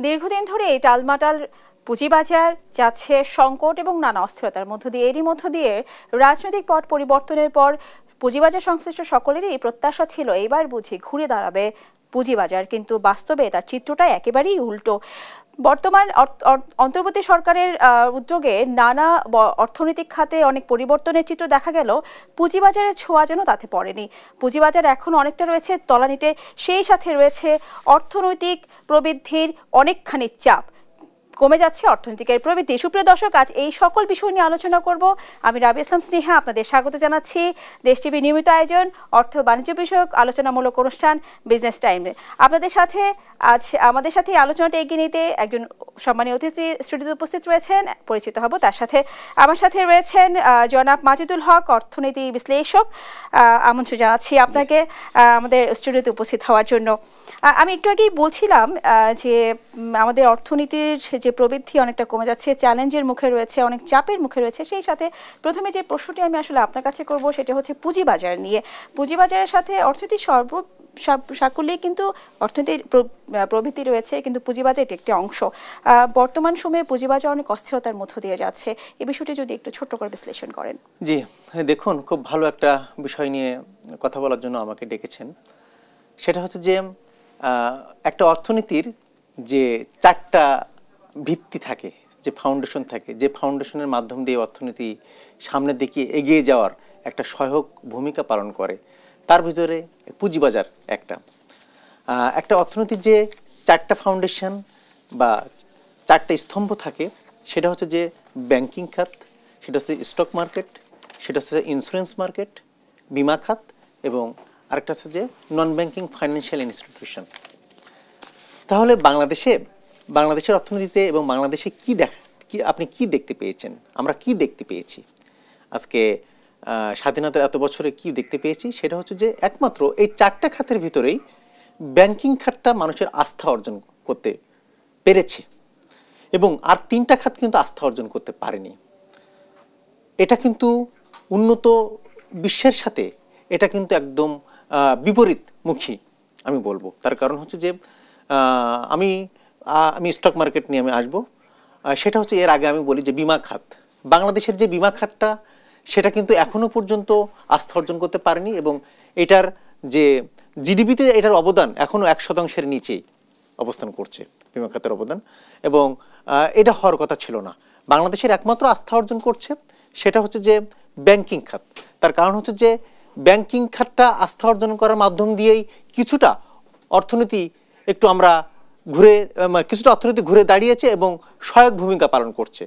দীর্ঘদিন ধরে এই টালমাটাল পুঁজিবাজার যাচ্ছে সংকট এবং নানা অস্থিরতার মধ্য দিয়ে। এরই মধ্য দিয়ে রাজনৈতিক পট পরিবর্তনের পর পুঁজিবাজার সংশ্লিষ্ট সকলেরই এই প্রত্যাশা ছিল এবার বুঝি ঘুরে দাঁড়াবে পুঁজিবাজার, কিন্তু বাস্তবে তার চিত্রটা একেবারেই উল্টো। বর্তমান অন্তর্বর্তী সরকারের উদ্যোগে নানা অর্থনৈতিক খাতে অনেক পরিবর্তনের চিত্র দেখা গেল, পুঁজিবাজারের ছোঁয়া যেন তাতে পড়েনি। পুঁজিবাজার এখন অনেকটা রয়েছে তলানিতে, সেই সাথে রয়েছে অর্থনৈতিক প্রবৃদ্ধির অনেকখানি চাপ, কমে যাচ্ছে অর্থনৈতিকের প্রবৃদ্ধি। সুপ্রিয় দর্শক, আজ এই সকল বিষয় নিয়ে আলোচনা করব। আমি রাবি ইসলাম স্নেহা আপনাদের স্বাগত জানাচ্ছি দেশ টিভি নিয়মিত আয়োজন অর্থ বাণিজ্য বিষয়ক আলোচনামূলক অনুষ্ঠান বিজনেস টাইমে। আপনাদের সাথে আজ আমাদের সাথে আলোচনাটা এগিয়ে নিতে একজন সম্মানীয় অতিথি স্টুডিওতে উপস্থিত রয়েছেন, পরিচিত হব তার সাথে। আমার সাথে রয়েছেন জনাব মাজিদুল হক, অর্থনীতি বিশ্লেষক। আমন্ত্রণ জানাচ্ছি আপনাকে আমাদের স্টুডিওতে উপস্থিত হওয়ার জন্য। আমি একটু আগেই বলছিলাম যে আমাদের অর্থনীতির যে প্রবৃদ্ধি অনেকটা কমে যাচ্ছে, চ্যালেঞ্জের মুখে রয়েছে, অনেক চাপের মুখে রয়েছে। সেই সাথে প্রথমে যে প্রশ্নটি আমি আসলে আপনার কাছে করব সেটা হচ্ছে পুঁজিবাজার নিয়ে। পুঁজিবাজারের সাথে অর্থনীতির সকলেই কিন্তু অর্থনীতির প্রবৃদ্ধি রয়েছে, কিন্তু পুঁজিবাজার এটি একটি অংশ। বর্তমান সময়ে পুঁজিবাজার অনেক অস্থিরতার মধ্য দিয়ে যাচ্ছে, এই বিষয়টি যদি একটু ছোট্ট করে বিশ্লেষণ করেন। জি দেখুন, খুব ভালো একটা বিষয় নিয়ে কথা বলার জন্য আমাকে ডেকেছেন। সেটা হচ্ছে যে একটা অর্থনীতির যে চারটা ভিত্তি থাকে, যে ফাউন্ডেশন থাকে, যে ফাউন্ডেশনের মাধ্যম দিয়ে অর্থনীতি সামনের দিকে এগিয়ে যাওয়ার একটা সহায়ক ভূমিকা পালন করে, তার ভিতরে পুঁজিবাজার একটা অর্থনীতির যে চারটা ফাউন্ডেশন বা চারটা স্তম্ভ থাকে, সেটা হচ্ছে যে ব্যাংকিং খাত, সেটা হচ্ছে স্টক মার্কেট, সেটা হচ্ছে ইন্স্যুরেন্স মার্কেট, বিমা খাত, এবং আরেকটা হচ্ছে যে নন ব্যাংকিং ফাইন্যান্সিয়াল ইনস্টিটিউশন। তাহলে বাংলাদেশের অর্থনীতিতে এবং বাংলাদেশে আপনি কি দেখতে পেয়েছেন, আমরা কি দেখতে পেয়েছি আজকে স্বাধীনতার এত বছরে কি দেখতে পেয়েছি, সেটা হচ্ছে যে একমাত্র এই চারটা খাতের ভিতরেই ব্যাংকিং খাতটা মানুষের আস্থা অর্জন করতে পেরেছে এবং আর তিনটা খাত কিন্তু আস্থা অর্জন করতে পারেনি। এটা কিন্তু উন্নত বিশ্বের সাথে এটা কিন্তু একদম বিপরীতমুখী আমি বলবো। তার কারণ হচ্ছে যে আমি স্টক মার্কেট নিয়ে আমি আসবো। সেটা হচ্ছে, এর আগে আমি বলি যে বিমা খাত, বাংলাদেশের যে বিমা খাতটা সেটা কিন্তু এখনো পর্যন্ত আস্থা অর্জন করতে পারেনি এবং এটার যে জিডিপিতে এটার অবদান এখনো 1% নিচেই অবস্থান করছে বিমা খাতের অবদান, এবং এটা হওয়ার কথা ছিল না। বাংলাদেশের একমাত্র আস্থা অর্জন করছে সেটা হচ্ছে যে ব্যাংকিং খাত। তার কারণ হচ্ছে যে ব্যাংকিং খাতটা আস্থা অর্জন করার মাধ্যম দিয়েই কিছুটা অর্থনীতি ঘুরে দাঁড়িয়েছে এবং সহায়ক ভূমিকা পালন করছে।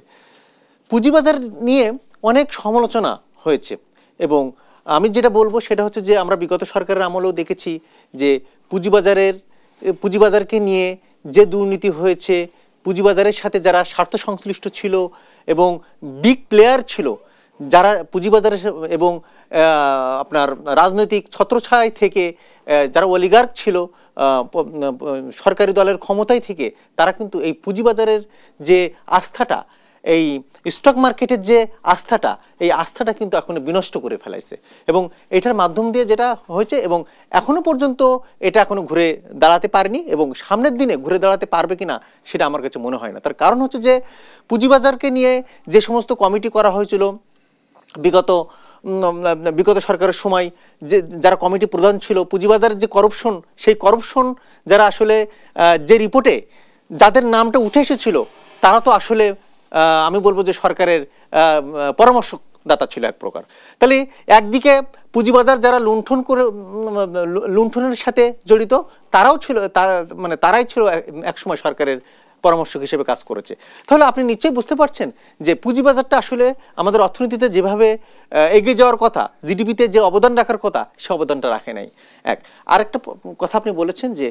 পুঁজিবাজার নিয়ে অনেক সমালোচনা হয়েছে এবং আমি যেটা বলবো সেটা হচ্ছে যে আমরা বিগত সরকারের আমলেও দেখেছি যে পুঁজিবাজারকে নিয়ে যে দুর্নীতি হয়েছে, পুঁজিবাজারের সাথে যারা স্বার্থ সংশ্লিষ্ট ছিল এবং বিগ প্লেয়ার ছিল, যারা পুঁজিবাজারের এবং আপনার রাজনৈতিক ছত্রছায়া থেকে যারা অলিগার্ক ছিল সরকারি দলের ক্ষমতায় থেকে, তারা কিন্তু এই পুঁজিবাজারের যে আস্থাটা, এই স্টক মার্কেটের যে আস্থাটা কিন্তু এখনো বিনষ্ট করে ফেলাইছে এবং এটার মাধ্যম দিয়ে যেটা হয়েছে, এবং এখনো পর্যন্ত এটা এখনো ঘুরে দাঁড়াতে পারেনি এবং সামনের দিনে ঘুরে দাঁড়াতে পারবে কিনা সেটা আমার কাছে মনে হয় না। তার কারণ হচ্ছে যে পুঁজিবাজারকে নিয়ে যে সমস্ত কমিটি করা হয়েছিল বিগত সরকারের সময়, যারা কমিটি প্রধান ছিল, পুঁজিবাজারের যে করাপশন, সেই করাপশন যারা আসলে যে রিপোর্টে যাদের নামটা উঠে এসেছিল, তারা তো আসলে আমি বলবো যে সরকারের পরামর্শদাতা ছিল এক প্রকার। তাহলে একদিকে পুঁজিবাজার যারা লুণ্ঠনের সাথে জড়িত, তারাই ছিল একসময় সরকারের পরামর্শক হিসেবে কাজ করেছে। তাহলে আপনি নিশ্চয়ই বুঝতে পারছেন যে পুঁজিবাজারটা আসলে আমাদের অর্থনীতিতে যেভাবে এগিয়ে যাওয়ার কথা, জিডিপিতে যে অবদান রাখার কথা, সে অবদানটা রাখে নাই। আরেকটা কথা আপনি বলেছেন যে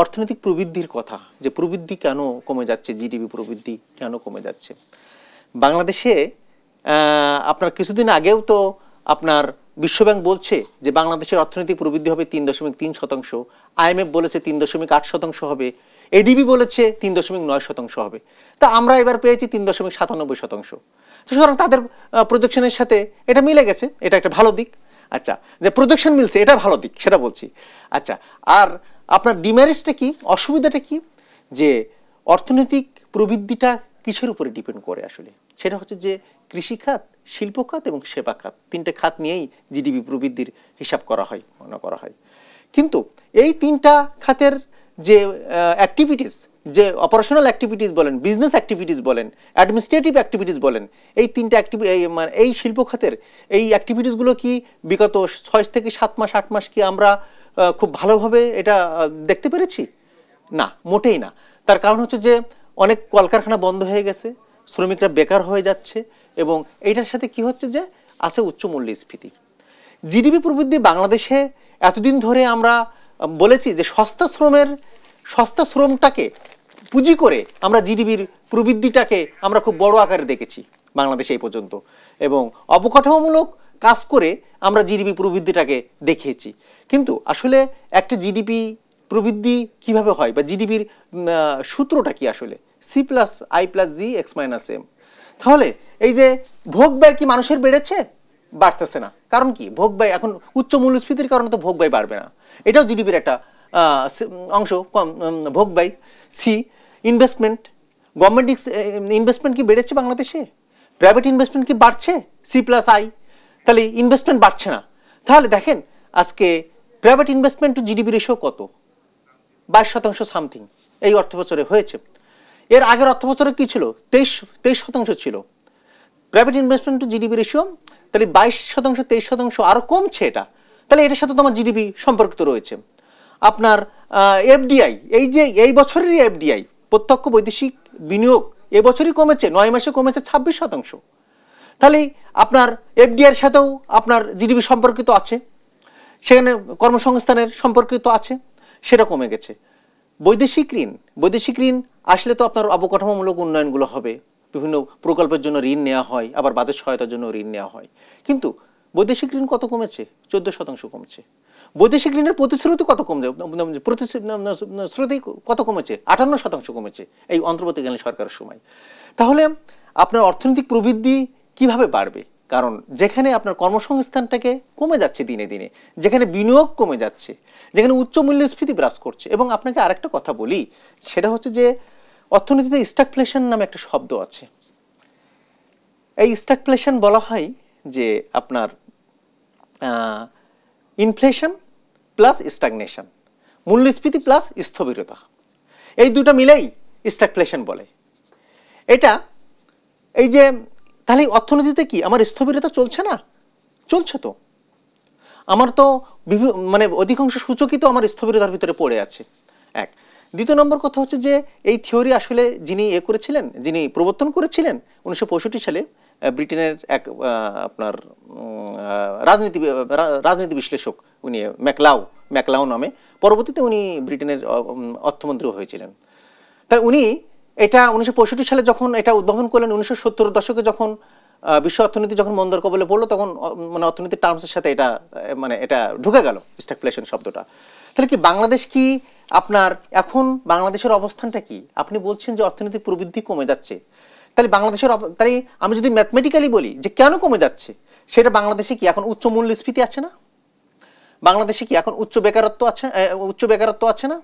অর্থনৈতিক প্রবৃদ্ধির কথা, যে প্রবৃদ্ধি কেন কমে যাচ্ছে, জিডিপি প্রবৃদ্ধি কেন কমে যাচ্ছে। বাংলাদেশে আপনার কিছুদিন আগেও তো আপনার বিশ্বব্যাংক বলছে যে বাংলাদেশের অর্থনৈতিক প্রবৃদ্ধি হবে 3.3%, IMF বলেছে 3.8% হবে, এডিবি বলেছে 3.9% হবে। তা আমরা এবার পেয়েছি 3.97%। সুতরাং তাদের প্রজেকশনের সাথে এটা মিলে গেছে, এটা একটা ভালো দিক। আচ্ছা, যে প্রজেকশন মিলছে এটা ভালো দিক, সেটা বলছি। আচ্ছা, আর আপনার ডিমেরিটসটা কি, অসুবিধাটা কি, যে অর্থনৈতিক প্রবৃদ্ধিটা কিসের উপরে ডিপেন্ড করে আসলে? সেটা হচ্ছে যে কৃষি খাত, শিল্প খাত এবং সেবা খাত, তিনটে খাত নিয়েই জিডিপি প্রবৃদ্ধির হিসাব করা হয়, মনে করা হয়। কিন্তু এই তিনটা খাতের যে অ্যাক্টিভিটিস, যে অপারেশনাল অ্যাক্টিভিটিস বলেন, বিজনেস অ্যাক্টিভিটিস বলেন, অ্যাডমিনিস্ট্রেটিভ অ্যাক্টিভিটিস বলেন, এই তিনটা এই শিল্প খাতের এই অ্যাক্টিভিটিসগুলো কি বিগত 6 থেকে 7 মাস 8 মাস কি আমরা খুব ভালোভাবে এটা দেখতে পেরেছি? না, মোটেই না। তার কারণ হচ্ছে যে অনেক কলকারখানা বন্ধ হয়ে গেছে, শ্রমিকরা বেকার হয়ে যাচ্ছে, এবং এইটার সাথে কি হচ্ছে যে আছে উচ্চ মূল্যস্ফীতি। জিডিপি প্রবৃদ্ধি বাংলাদেশে এতদিন ধরে আমরা বলেছি যে সস্তা শ্রমটাকে পুঁজি করে আমরা জিডিপির প্রবৃদ্ধিটাকে আমরা খুব বড় আকারে দেখেছি বাংলাদেশে এই পর্যন্ত, এবং অবকাঠামোমূলক কাজ করে আমরা জিডিপি প্রবৃদ্ধিটাকে দেখিয়েছি। কিন্তু আসলে একটা জিডিপি প্রবৃদ্ধি কিভাবে হয় বা জিডিপির সূত্রটা কি আসলে? C+I+G(x-m)। তাহলে এই যে ভোগ ব্যয় কি মানুষের বেড়েছে? বাড়তেছে না। কারণ কি? ভোগ ব্যয় এখন উচ্চ মূল্যস্ফীতির কারণে তো ভোগ ব্যয় বাড়বে না, এটাও জিডিপির একটা অংশ, ভোগ ব্যয়। সি, ইনভেস্টমেন্ট, গভর্নমেন্ট ইনভেস্টমেন্ট কি বেড়েছে বাংলাদেশে? প্রাইভেট ইনভেস্টমেন্ট কি বাড়ছে? C+I। তাহলে ইনভেস্টমেন্ট বাড়ছে না। তাহলে দেখেন আজকে private investment two GDP ratio কত? 22% সামথিং এই অর্থবছরে হয়েছে। এর আগের অর্থবছরে কি ছিল? 23% ছিল private investment two GDP ratio. তাহলে 22%, 23% আরো কমছে এটা। তাহলে এটার সাথে তোমার জিডিপি সম্পর্কিত রয়েছে। আপনার এফডিআই, এই যে এই বছরেরই এফডিআই, প্রত্যক্ষ বৈদেশিক বিনিয়োগ এবছরই কমেছে, 9 মাসে কমেছে 26%। তাহলে আপনার এফডিআই এর সাথেও আপনার জিডিপি সম্পর্কিত আছে, সেখানে কর্মসংস্থানের সম্পর্কিত আছে, সেটা কমে গেছে। বৈদেশিক ঋণ আসলে তো আপনার অবকাঠামোমূলক উন্নয়নগুলো হবে, বিভিন্ন প্রকল্পের জন্য ঋণ নেওয়া হয়, আবার বাজেট সহায়তার জন্য ঋণ নেওয়া হয়। কিন্তু বৈদেশিক ঋণ কত কমেছে? 14% কমছে। বৈদেশিক ঋণের প্রতিশ্রুতি কত কমছে? প্রতিশ্রুতি কত কমেছে? 58% কমেছে এই অন্তর্বর্তীকালীন সরকারের সময়। তাহলে আপনার অর্থনৈতিক প্রবৃদ্ধি কিভাবে বাড়বে? কারণ যেখানে আপনার কর্মসংস্থানটাকে কমে যাচ্ছে দিনে দিনে, যেখানে বিনিয়োগ কমে যাচ্ছে, যেখানে উচ্চ মূল্যস্ফীতি বিরাজ করছে। এবং আপনাকে আরেকটা কথা বলি, সেটা হচ্ছে যে অর্থনীতিতে স্ট্যাগফ্লেশন নামে একটা শব্দ আছে। এই স্ট্যাগফ্লেশন বলা হয় যে আপনার ইনফ্লেশন প্লাস স্ট্যাগনেশন, মূল্যস্ফীতি প্লাস স্থবিরতা, এই দুটো মিলেই স্ট্যাগফ্লেশন বলে। এটা এই যে তাহলে অর্থনীতিতে কি আমার স্থবিরতা চলছে না? চলছে তো। আমার তো মানে অধিকাংশ সূচকই তো আমার স্থবিরতার ভিতরে পড়ে আছে। এক। দ্বিতীয় নম্বর কথা হচ্ছে যে এই থিওরি আসলে যিনি করেছিলেন, যিনি প্রবর্তন করেছিলেন 1965 সালে, ব্রিটেনের এক আপনার রাজনীতি বিশ্লেষক, উনি ম্যাকলাউ নামে, পরবর্তীতে উনি ব্রিটেনের অর্থমন্ত্রীও হয়েছিলেন। তাই উনি এটা 1965 সালে যখন এটা উদ্ভাবন করলেন, 1970 দশকে যখন বিশ্ব অর্থনীতি যখন মন্দার কবলে পড়লো, তখন মানে অর্থনীতির টার্মসের সাথে এটা মানে এটা ঢুকে গেল স্ট্যাগফ্লেশন শব্দটা। তাহলে কি বাংলাদেশ কি আপনার এখন বাংলাদেশের অবস্থানটা কি? আপনি বলছেন যে অর্থনৈতিক প্রবৃদ্ধি কমে যাচ্ছে, তাহলে বাংলাদেশের তাই আমি যদি ম্যাথমেটিক্যালি বলি যে কেন কমে যাচ্ছে, সেটা বাংলাদেশে কি এখন উচ্চ মূল্যস্ফীতি আছে না? বাংলাদেশে কি এখন উচ্চ বেকারত্ব আছে না?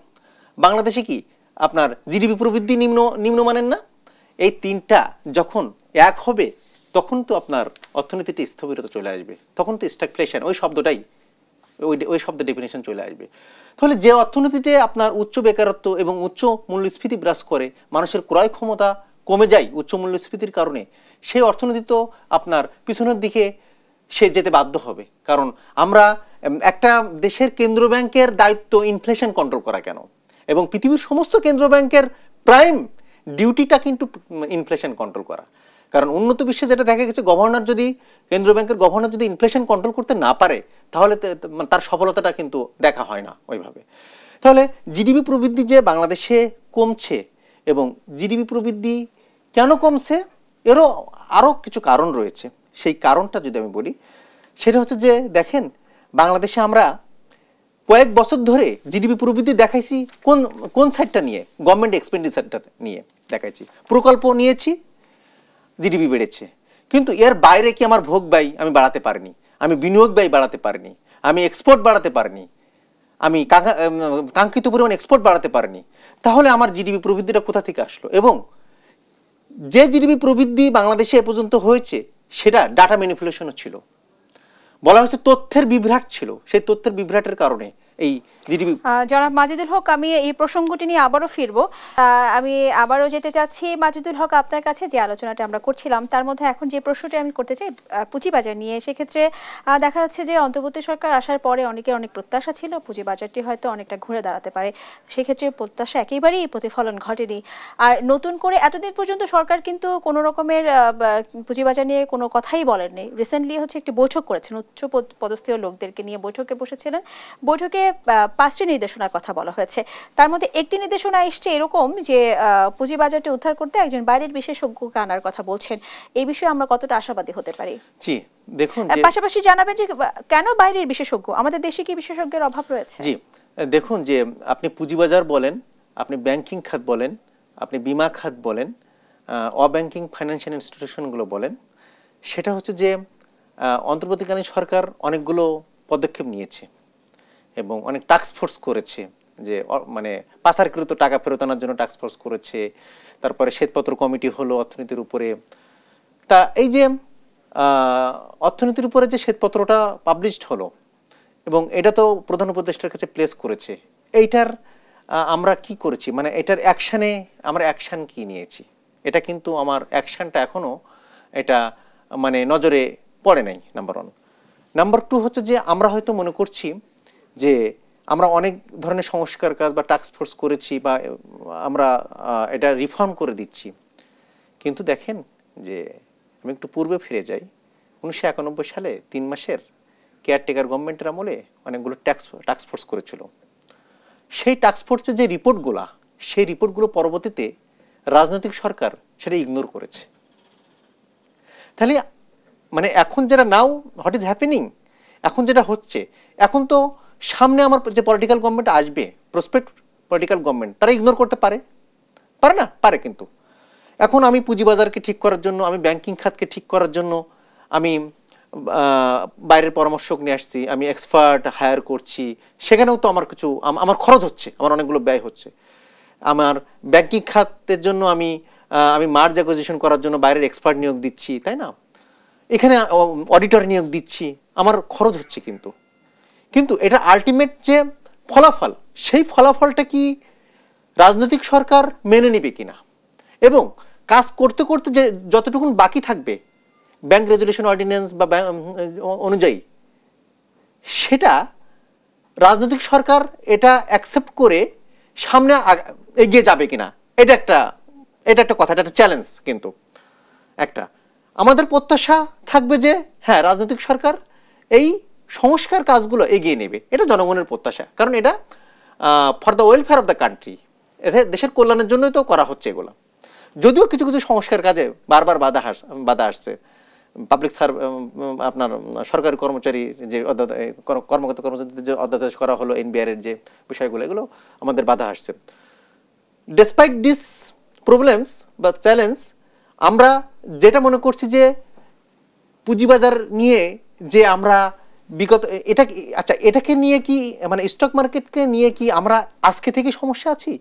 বাংলাদেশে কি আপনার জিডিপি প্রবৃদ্ধি নিম্নমানের না? এই তিনটা যখন এক হবে তখন তো আপনার অর্থনীতিতে স্থবিরতা চলে আসবে, তখন তো স্ট্যাগফ্লেশন ওই শব্দটাই ওই শব্দের ডেফিনেশন চলে আসবে। তাহলে যে অর্থনীতিতে আপনার উচ্চ বেকারত্ব এবং উচ্চ মূল্যস্ফীতি বিরাজ করে, মানুষের ক্রয় ক্ষমতা কমে যায় উচ্চ মূল্যস্ফীতির কারণে, সেই অর্থনীতি তো আপনার পিছনের দিকে সে যেতে বাধ্য হবে। কারণ আমরা একটা দেশের কেন্দ্র ব্যাংকের দায়িত্ব ইনফ্লেশন কন্ট্রোল করা কেন, এবং পৃথিবীর সমস্ত কেন্দ্র ব্যাংকের প্রাইম ডিউটিটা কিন্তু ইনফ্লেশন কন্ট্রোল করা। কারণ উন্নত বিশ্বে যেটা দেখা গেছে, কেন্দ্র ব্যাংকের গভর্নর যদি ইনফ্লেশন কন্ট্রোল করতে না পারে, তাহলে তার সফলতাটা কিন্তু দেখা হয় না ওইভাবে। তাহলে জিডিপি প্রবৃদ্ধি যে বাংলাদেশে কমছে, এবং জিডিপি প্রবৃদ্ধি কেন কমছে এরও আরও কিছু কারণ রয়েছে। সেই কারণটা যদি আমি বলি, সেটা হচ্ছে যে দেখেন বাংলাদেশে আমরা কয়েক বছর ধরে জিডিপি প্রবৃদ্ধি দেখাইছি কোন সাইডটা নিয়ে? গভর্নমেন্ট এক্সপেন্ডিচারটা নিয়ে দেখাইছি, প্রকল্প নিয়েছি, জিডিপি বেড়েছে। কিন্তু এর বাইরে কি আমার ভোগ ব্যয় আমি বাড়াতে পারিনি, আমি বিনিয়োগ ব্যয় বাড়াতে পারিনি, আমি এক্সপোর্ট বাড়াতে পারিনি, আমি কাঙ্ক্ষিত পরিমাণ এক্সপোর্ট বাড়াতে পারিনি। তাহলে আমার জিডিপি প্রবৃদ্ধিটা কোথা থেকে আসলো? এবং যে জিডিপি প্রবৃদ্ধি বাংলাদেশে এ পর্যন্ত হয়েছে সেটা ডাটা ম্যানিপুলেশনও ছিল, বলা হয়েছে তথ্যের বিভ্রাট ছিল, সেই তথ্যের বিভ্রাটের কারণে এই জিডিপি। জনাব মাজিদুল হক, আমি এই প্রসঙ্গটি নিয়ে আবারও ফিরবো। আমি আবারও যেতে চাচ্ছি মাজিদুল হক আপনার কাছে। যে আলোচনাটা আমরা করছিলাম তার মধ্যে এখন যে প্রশ্নটি আমি করতে চাই পুঁজিবাজার নিয়ে, সেক্ষেত্রে দেখা যাচ্ছে যে অন্তর্বর্তী সরকার আসার পরে অনেকের অনেক প্রত্যাশা ছিল পুঁজিবাজারটি হয়তো অনেকটা ঘুরে দাঁড়াতে পারে, সেক্ষেত্রে প্রত্যাশা একেবারেই প্রতিফলন ঘটেনি। আর নতুন করে এতদিন পর্যন্ত সরকার কিন্তু কোনো রকমের পুঁজিবাজার নিয়ে কোনো কথাই বলেননি। রিসেন্টলি হচ্ছে একটি বৈঠক করেছেন, উচ্চ পদস্থীয় লোকদেরকে নিয়ে বৈঠকে বসেছিলেন। বৈঠকে 5টি নির্দেশনার কথা বলা হয়েছে, তার মধ্যে একটি নির্দেশনা এসছে এরকম যে পুঁজিবাজারটি উদ্ধার করতে একজন বাইরের বিশেষজ্ঞকে আনার কথা বলছেন। এই বিষয়ে আমরা কতটা আশাবাদী হতে পারি? জি দেখুন, পাশাপাশি জানাবেন যে কেন বাইরের বিশেষজ্ঞ, আমাদের দেশে কি বিশেষজ্ঞের অভাব রয়েছে? জি দেখুন, যে আপনি পুঁজিবাজার বলেন, আপনি ব্যাংকিং খাত বলেন, আপনি বিমা খাত বলেন, অব্যাংকিং ফাইন্যান্সিয়াল ইনস্টিটিউশনগুলো বলেন, সেটা হচ্ছে যে অন্তর্বর্তীকালীন সরকার অনেকগুলো পদক্ষেপ নিয়েছে এবং অনেক টাস্ক ফোর্স করেছে, যে মানে পাচারকৃত টাকা ফেরত আনার জন্য টাস্ক ফোর্স করেছে। তারপরে শ্বেতপত্র কমিটি হলো অর্থনীতির উপরে। তা এই যে অর্থনীতির উপরে যে শ্বেতপত্রটা পাবলিশড হলো এবং এটা তো প্রধান উপদেষ্টার কাছে প্লেস করেছে, এইটার আমরা কি করেছি, মানে এটার অ্যাকশানে আমরা অ্যাকশান কি নিয়েছি, এটা কিন্তু আমার অ্যাকশানটা এখনো এটা মানে নজরে পড়ে নাই, নাম্বার 1। নাম্বার 2 হচ্ছে যে আমরা হয়তো মনে করছি যে আমরা অনেক ধরনের সংস্কার কাজ বা টাস্ক ফোর্স করেছি বা আমরা এটা রিফর্ম করে দিচ্ছি, কিন্তু দেখেন যে আমি একটু পূর্বে ফিরে যাই। 1991 সালে 3 মাসের কেয়ারটেকার গভর্নমেন্টের আমলে অনেকগুলো টাস্ক ফোর্স করেছিল। সেই টাস্ক ফোর্সের যে রিপোর্টগুলো, সেই রিপোর্টগুলো পরবর্তীতে রাজনৈতিক সরকার সেটা ইগনোর করেছে। তাহলে মানে এখন যেটা নাও হোয়াট ইজ হ্যাপেনিং, এখন যেটা হচ্ছে, এখন তো সামনে আমার যে পলিটিক্যাল গভর্নমেন্ট আসবে, প্রসপেক্ট পলিটিক্যাল গভর্নমেন্ট, তারা ইগনোর করতে পারে না? পারে। কিন্তু এখন আমি পুঁজিবাজারকে ঠিক করার জন্য, আমি ব্যাংকিং খাতকে ঠিক করার জন্য আমি বাইরের পরামর্শক নিয়ে আসছি, আমি এক্সপার্ট হায়ার করছি, সেখানেও তো আমার কিছু আমার খরচ হচ্ছে, আমার অনেকগুলো ব্যয় হচ্ছে। আমার ব্যাংকিং খাতের জন্য আমি মার্জ অ্যাকুইজিশন করার জন্য বাইরের এক্সপার্ট নিয়োগ দিচ্ছি, তাই না? এখানে অডিটর নিয়োগ দিচ্ছি, আমার খরচ হচ্ছে। কিন্তু এটা আলটিমেট যে ফলাফল, সেই ফলাফলটা কি রাজনৈতিক সরকার মেনে নেবে কিনা, এবং কাজ করতে করতে যে যতটুকুন বাকি থাকবে ব্যাংক রেজুলেশন অর্ডিন্যান্স বা অনুযায়ী, সেটা রাজনৈতিক সরকার এটা অ্যাকসেপ্ট করে সামনে এগিয়ে যাবে কিনা, এটা একটা কথা, এটা একটা চ্যালেঞ্জ। কিন্তু একটা আমাদের প্রত্যাশা থাকবে যে হ্যাঁ, রাজনৈতিক সরকার এই সংস্কার কাজগুলো এগিয়ে নেবে, এটা জনগণের প্রত্যাশা, কারণ এটা for the welfare of the country, দেশের কল্যাণের জন্যই তো করা হচ্ছে এগুলো। যদিও কিছু কিছু সংস্কার কাজে বারবার বাধা আসছে, পাবলিক আপনার সরকারি কর্মচারী যে কর্মকর্তা কর্মচারীদের যে অধ্যাদেশ করা হলো, এনবিআর এর যে বিষয়গুলো, এগুলো আমাদের বাধা আসছে। ডেসপাইট দিস প্রবলেমস বা চ্যালেঞ্জ, আমরা যেটা মনে করছি যে পুঁজিবাজার নিয়ে যে আমরা বিগত এটাকে নিয়ে কি, মানে স্টক মার্কেটকে নিয়ে কি আমরা আজকে থেকে সমস্যা আছি?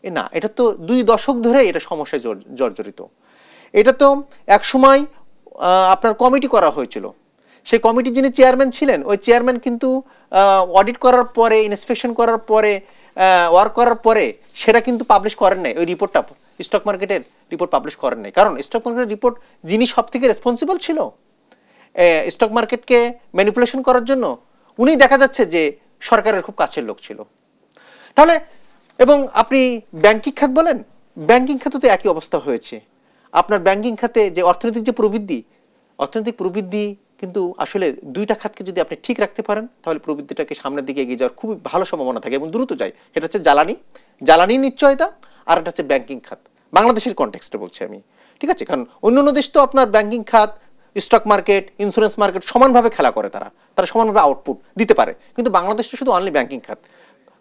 না, এটা তো 2 দশক ধরে এটা সমস্যায় জর্জরিত। এটা তো এক সময় আপনার কমিটি করা হয়েছিল, সেই কমিটি যিনি চেয়ারম্যান ছিলেন, ওই চেয়ারম্যান কিন্তু অডিট করার পরে, ইন্সপেকশন করার পরে, ওয়ার্ক করার পরে সেটা কিন্তু পাবলিশ করেন নাই, ওই রিপোর্টটা স্টক মার্কেটের রিপোর্ট পাবলিশ করেন নাই। কারণ স্টক মার্কেটের রিপোর্ট যিনি সব থেকে রেসপন্সিবল ছিল স্টক মার্কেটকে ম্যানিপুলেশন করার জন্য, উনি দেখা যাচ্ছে যে সরকারের খুব কাছের লোক ছিল। তাহলে এবং আপনি ব্যাংকিং খাত বলেন, ব্যাংকিং খাতে তো একই অবস্থা হয়েছে। আপনার ব্যাংকিং খাতে যে অর্থনৈতিক প্রবৃদ্ধি কিন্তু আসলে 2টা খাতকে যদি আপনি ঠিক রাখতে পারেন, তাহলে প্রবৃদ্ধিটাকে সামনের দিকে এগিয়ে যাওয়ার খুবই ভালো সম্ভাবনা থাকে এবং দ্রুত যায়। এটা হচ্ছে জ্বালানি নিশ্চয়তা, আর এটা হচ্ছে ব্যাংকিং খাত। বাংলাদেশের কনটেক্সটে বলছি আমি, ঠিক আছে? কারণ অন্যান্য দেশ তো আপনার ব্যাংকিং খাত, স্টক মার্কেট, ইন্স্যুরেন্স মার্কেট সমানভাবে খেলা করে, তারা সমানভাবে আউটপুট দিতে পারে, কিন্তু বাংলাদেশ তো শুধু অনলি ব্যাংকিং খাত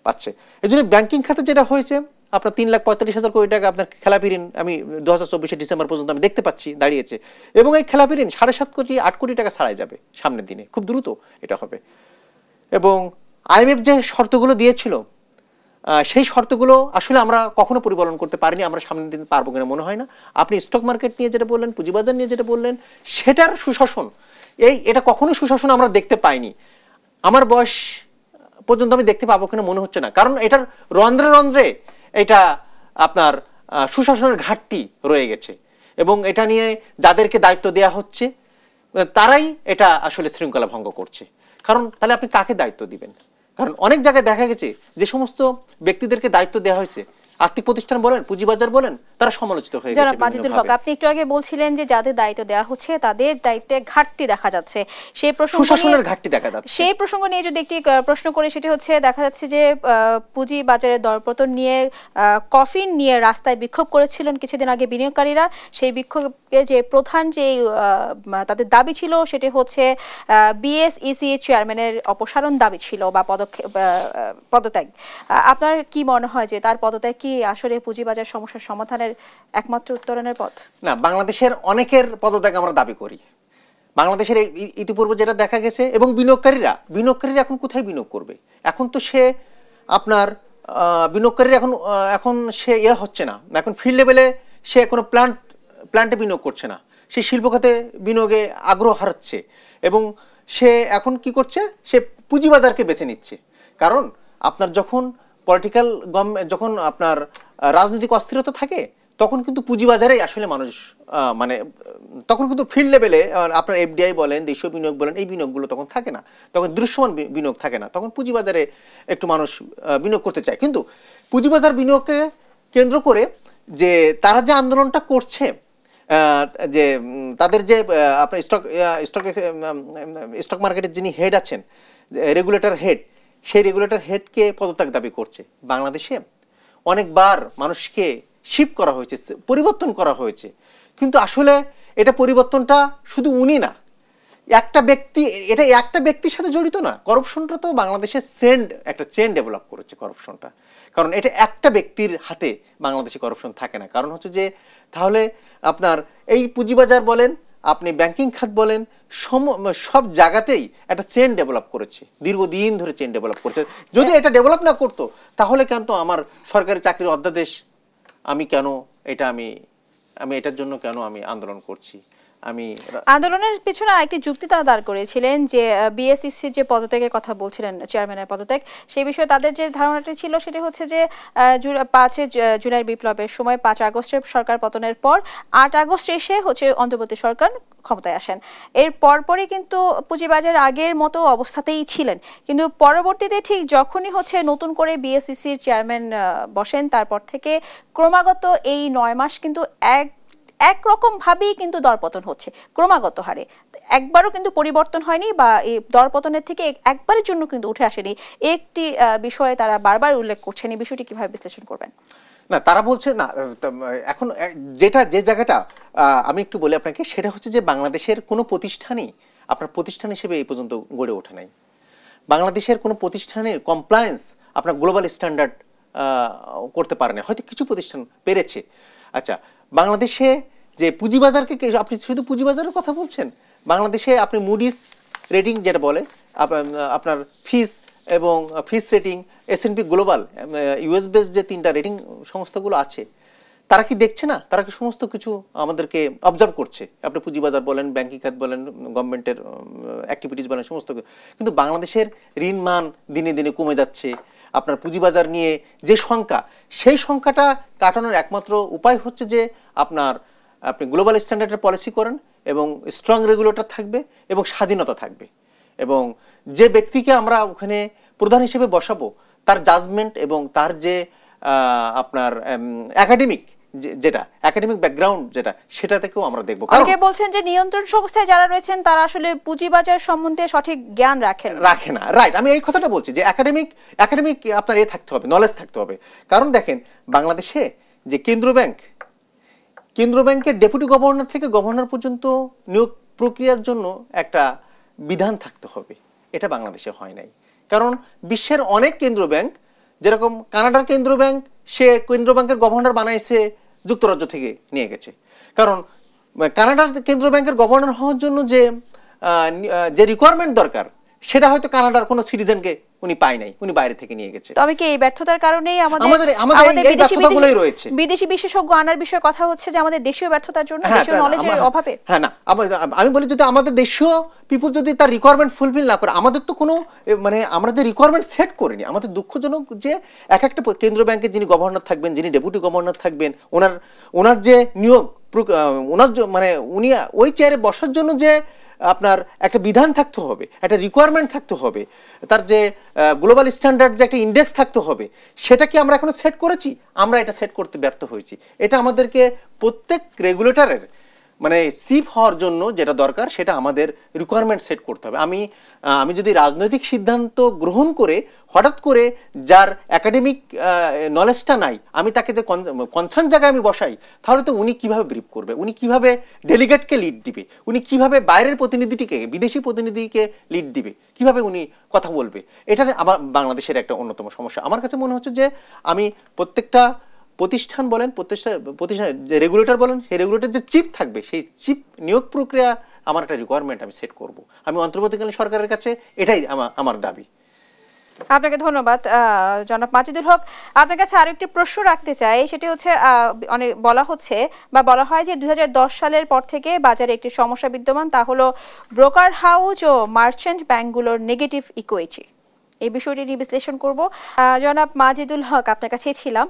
পাচ্ছে। এই জন্য ব্যাংকিং খাতে যেটা হয়েছে, আপনার 3,45,000 কোটি টাকা আপনার খেলাপি ঋণ আমি 2024 ডিসেম্বর পর্যন্ত আমি দেখতে পাচ্ছি দাঁড়িয়েছে, এবং এই খেলাপি ঋণ 7.5 কোটি 8 কোটি টাকা ছাড়াই যাবে সামনের দিনে, খুব দ্রুত এটা হবে। এবং আইএমএফ যে শর্তগুলো দিয়েছিল সেই শর্তগুলো আসলে আমরা কখনো পরিপালন করতে পারিনি, আমরা সামনের দিন পারবো কিনা মনে হয় না। আপনি স্টক মার্কেট নিয়ে যেটা বললেন, পুঁজিবাজার নিয়ে যেটা বললেন, সেটার সুশাসন এটা কখনোই সুশাসন আমরা দেখতে পাইনি। আমার বয়স পর্যন্ত আমি দেখতে পাবো কিনা মনে হচ্ছে না, কারণ এটার রন্ধ্রে রন্ধ্রে এটা আপনার সুশাসনের ঘাটতি রয়ে গেছে, এবং এটা নিয়ে যাদেরকে দায়িত্ব দেয়া হচ্ছে তারাই এটা আসলে শৃঙ্খলা ভঙ্গ করছে। কারণ তাহলে আপনি কাকে দায়িত্ব দিবেন? কারণ অনেক জায়গায় দেখা গেছে যে সমস্ত ব্যক্তিদেরকে দায়িত্ব দেওয়া হয়েছে, আর্থিক প্রতিষ্ঠান বলেন, পুঁজিবাজার বলেন, তারা সমালোচিত হয়ে গেছে। জনাব মাজিদুল হক, আপনি একটু আগে বলছিলেন যে যাদের দায়িত্ব দেওয়া হচ্ছে তাদের দায়িত্বে ঘাটতি দেখা যাচ্ছে, সেই প্রসঙ্গ সুশাসনের ঘাটতি দেখা যাচ্ছে। সেই প্রসঙ্গ নিয়ে যদি একটি প্রশ্ন করি, সেটি হচ্ছে দেখা যাচ্ছে যে পুঁজি বাজারের দরপতন নিয়ে কফিন নিয়ে রাস্তায় বিক্ষোভ করেছিলেন কিছুদিন আগে বিনিয়োগকারীরা। সেই বিক্ষোভে যে প্রধান যে তাদের দাবি ছিল সেটি হচ্ছে বিএসইসি চেয়ারম্যানের অপসারণ দাবি ছিল বা পদত্যাগ। আপনার কি মনে হয় যে তার পদত্যাগ কি আসলে পুঁজিবাজার সমস্যার সমাধানের একমাত্র উত্তরণের পথ? না, বাংলাদেশের অনেকের পদত্যাগ আমরা দাবি করি। বাংলাদেশের ইতিপূর্বে যেটা দেখা গেছে, এবং বিনিয়োগকারীরা এখন কোথায় বিনিয়োগ করবে? এখন তো সে আপনার বিনিয়োগকারীরা এখন সে হচ্ছে না, এখন ফিল্ড লেভেলে সে কোনো প্ল্যান্টে বিনিয়োগ করছে না, সে শিল্প খাতে বিনিয়োগে আগ্রহ হারাচ্ছে, এবং সে এখন কি করছে? সে পুঁজিবাজারকে বেছে নিচ্ছে। কারণ আপনার যখন যখন আপনার রাজনৈতিক অস্থিরতা থাকে, তখন কিন্তু পুঁজিবাজারেই আসলে মানুষ মানে তখন কিন্তু ফিল্ড লেভেলে আপনার এফডিআই বলেন, দেশীয় বিনিয়োগ বলেন, এই বিনিয়োগগুলো তখন থাকে না, তখন দৃশ্যমান বিনিয়োগ থাকে না, তখন পুঁজিবাজারে একটু মানুষ বিনিয়োগ করতে চায়। কিন্তু পুঁজিবাজার বিনিয়োগকে কেন্দ্র করে যে তারা যে আন্দোলনটা করছে, যে তাদের যে আপনার স্টক মার্কেটের যিনি হেড আছেন, রেগুলেটর হেড, সেই রেগুলেটর হেডকে পদত্যাগ দাবি করছে। বাংলাদেশে অনেকবার মানুষকে শিফট করা হয়েছে, পরিবর্তন করা হয়েছে, কিন্তু আসলে এটা পরিবর্তনটা শুধু উনি না, একটা ব্যক্তির সাথে জড়িত না। করাপশনটা তো বাংলাদেশের একটা চেন ডেভেলপ করেছে করাপশনটা, কারণ এটা একটা ব্যক্তির হাতে বাংলাদেশে করাপশন থাকে না। কারণ হচ্ছে যে তাহলে আপনার এই পুঁজিবাজার বলেন, আপনি ব্যাংকিং খাত বলেন, সব জায়গাতেই একটা চেন ডেভেলপ করেছে, দীর্ঘদিন ধরে চেন ডেভেলপ করেছে। যদি এটা ডেভেলপ না করতো, তাহলে কেন তো আমার সরকারি চাকরির অধ্যাদেশ আমি এটার জন্য কেন আমি আন্দোলন করছি? আন্দোলনের পিছনে আরেকটি যুক্তি তারা দাঁড় করেছিলেন যে বিএসইসি যে পদত্যাগের কথা বলছিলেন, চেয়ারম্যানের পদত্যাগ, সেই বিষয়ে তাদের যে ধারণাটি ছিল সেটি হচ্ছে যে 5 জুলাই বিপ্লবের সময় 5 আগস্টের সরকার পতনের পর 8 আগস্ট এসে হচ্ছে অন্তর্বর্তী সরকার ক্ষমতায় আসেন। এর পরপরই কিন্তু পুঁজিবাজার আগের মতো অবস্থাতেই ছিলেন, কিন্তু পরবর্তীতে ঠিক যখনই হচ্ছে নতুন করে বিএসইসির চেয়ারম্যান বসেন, তারপর থেকে ক্রমাগত এই 9 মাস কিন্তু একরকম ভাবেই কিন্তু দরপতন হচ্ছে ক্রমাগত হারে, একবারও কিন্তু পরিবর্তন হয়নি বা এই দরপতনের থেকে একবারের জন্য কিন্তু উঠে আসেনি। একটি বিষয়ে তারা বারবার উল্লেখ করছেন, এই বিষয়টি কিভাবে বিশ্লেষণ করবেন? না, তারা বলছে না, এখন যে জায়গাটা আমি একটু বলি আপনাকে, সেটা হচ্ছে যে বাংলাদেশের কোনো প্রতিষ্ঠানই আপনার প্রতিষ্ঠান হিসেবে এই পর্যন্ত গড়ে ওঠে নাই। বাংলাদেশের কোনো প্রতিষ্ঠানের কমপ্লায়েন্স আপনার গ্লোবাল স্ট্যান্ডার্ড করতে পারে না, হয়তো কিছু প্রতিষ্ঠান পেরেছে। আচ্ছা, বাংলাদেশে যে পুঁজিবাজারকে, আপনি শুধু পুঁজিবাজারের কথা বলছেন, বাংলাদেশে আপনি মুডিস রেটিং যেটা বলে আপনার Fitch rating, S&P global, US base যে 3টা রেটিং সংস্থাগুলো আছে, তারা কি দেখছে না? তারা কি সমস্ত কিছু আমাদেরকে অবজার্ভ করছে? আপনি পুঁজিবাজার বলেন, ব্যাংকিং খাত বলেন, গভর্নমেন্টের অ্যাক্টিভিটিস বলেন, সমস্ত কিছু। কিন্তু বাংলাদেশের ঋণ মান দিনে দিনে কমে যাচ্ছে। আপনার পুঁজিবাজার নিয়ে যে সংখ্যা, সেই সংখ্যাটা কাটানোর একমাত্র উপায় হচ্ছে যে আপনি গ্লোবাল স্ট্যান্ডার্ডের পলিসি করেন, এবং স্ট্রং রেগুলেটর থাকবে, এবং স্বাধীনতা থাকবে, এবং যে ব্যক্তিকে আমরা ওখানে প্রধান হিসেবে বসাবো তার জাজমেন্ট এবং তার যে আপনার একাডেমিক ব্যাকগ্রাউন্ড সেটা থেকেও আমরা দেখবো। অনেকে বলছেন যে নিয়ন্ত্রণ সংস্থায় যারা রয়েছেন তারা আসলে পুঁজিবাজার সম্বন্ধে সঠিক জ্ঞান রাখে না। রাইট, আমি এই কথাটা বলছি যে একাডেমিক আপনার থাকতে হবে, নলেজ থাকতে হবে। কারণ দেখেন, বাংলাদেশে যে কেন্দ্র ব্যাংকের ডেপুটি গভর্নর থেকে গভর্নর পর্যন্ত নিয়োগ প্রক্রিয়ার জন্য একটা বিধান থাকতে হবে, এটা বাংলাদেশে হয় নাই। কারণ বিশ্বের অনেক কেন্দ্র ব্যাংক, যেরকম কানাডার কেন্দ্র ব্যাংক, সে কেন্দ্র ব্যাংকের গভর্নর বানাইছে যুক্তরাজ্য থেকে নিয়ে গেছে। কারণ কানাডার কেন্দ্র ব্যাংকের গভর্নর হওয়ার জন্য যে রিকোয়ারমেন্ট দরকার, সেটা হয়তো কানাডার কোনো সিটিজেনকে উনি পায় নাই, উনি বাইরে থেকে নিয়ে গেছে। তবে কি এই ব্যর্থতার কারণেই আমাদের এই ব্যর্থতাগুলোই রয়েছে। বিদেশি বিশেষজ্ঞ আনার বিষয়ে কথা হচ্ছে যে আমাদের দেশীয় ব্যর্থতার জন্য, দেশীয় নলেজের অভাবে। হ্যাঁ, না আমি বলি যদি আমাদের দেশীয় পিপল যদি তার রিকোয়ারমেন্ট ফুলফিল না করে, আমাদের তো কোনো মানে আমরা যে রিকোয়ারমেন্ট সেট করিনি। আমাদের দুঃখজনক যে এক একটা কেন্দ্রীয় ব্যাংকের যিনি গভর্নর থাকবেন, যিনি ডেপুটি গভর্নর থাকবেন, ওনার যে নিয়োগ, ওনার মানে উনি ওই চেয়ারে বসার জন্য যে আপনার একটা বিধান থাকতে হবে, একটা রিকোয়ারমেন্ট থাকতে হবে, তার যে গ্লোবাল স্ট্যান্ডার্ড যে একটা ইন্ডেক্স থাকতে হবে, সেটা কি আমরা এখনো সেট করেছি? আমরা এটা সেট করতে ব্যর্থ হয়েছি। এটা আমাদেরকে প্রত্যেক রেগুলেটরের মানে চিফ হওয়ার জন্য যেটা দরকার সেটা আমাদের রিকোয়ারমেন্ট সেট করতে হবে। আমি যদি রাজনৈতিক সিদ্ধান্ত গ্রহণ করে হঠাৎ করে যার একাডেমিক নলেজটা নাই, আমি তাকে যে কনসার্ন জায়গায় আমি বসাই, তাহলে তো উনি কিভাবে ব্রিফ করবে, উনি কিভাবে ডেলিগেটকে লিড দিবে, উনি কিভাবে বাইরের প্রতিনিধিটিকে, বিদেশি প্রতিনিধিকে লিড দিবে, কিভাবে উনি কথা বলবে? এটা আমার বাংলাদেশের একটা অন্যতম সমস্যা। আমার কাছে মনে হচ্ছে যে আমি প্রত্যেকটা প্রতিষ্ঠান বলেন, প্রতিষ্ঠান যে রেগুলেটর বলেন, সেই রেগুলেটর যে চিফ থাকবে, সেই চিফ নিয়োগ প্রক্রিয়া আমার একটা রিকোয়ারমেন্ট আমি সেট করব। আমি অন্তর্বর্তীকালীন সরকারের কাছে এটাই আমার দাবি। আপনাকে ধন্যবাদ জনাব মাজিদুল হক। আপনার কাছে আরো একটি প্রশ্ন রাখতে চাই, সেটি হচ্ছে অনেক বলা হচ্ছে বা বলা হয় যে 2010 সালের পর থেকে বাজারে একটি সমস্যা বিদ্যমান, তা হলো ব্রোকার হাউস ও মার্চেন্ট ব্যাংকগুলোর নেগেটিভ ইকুইটি। এই বিষয়টি নিয়ে বিশ্লেষণ করব। জনাব মাজিদুল হক, আপনার কাছেই ছিলাম।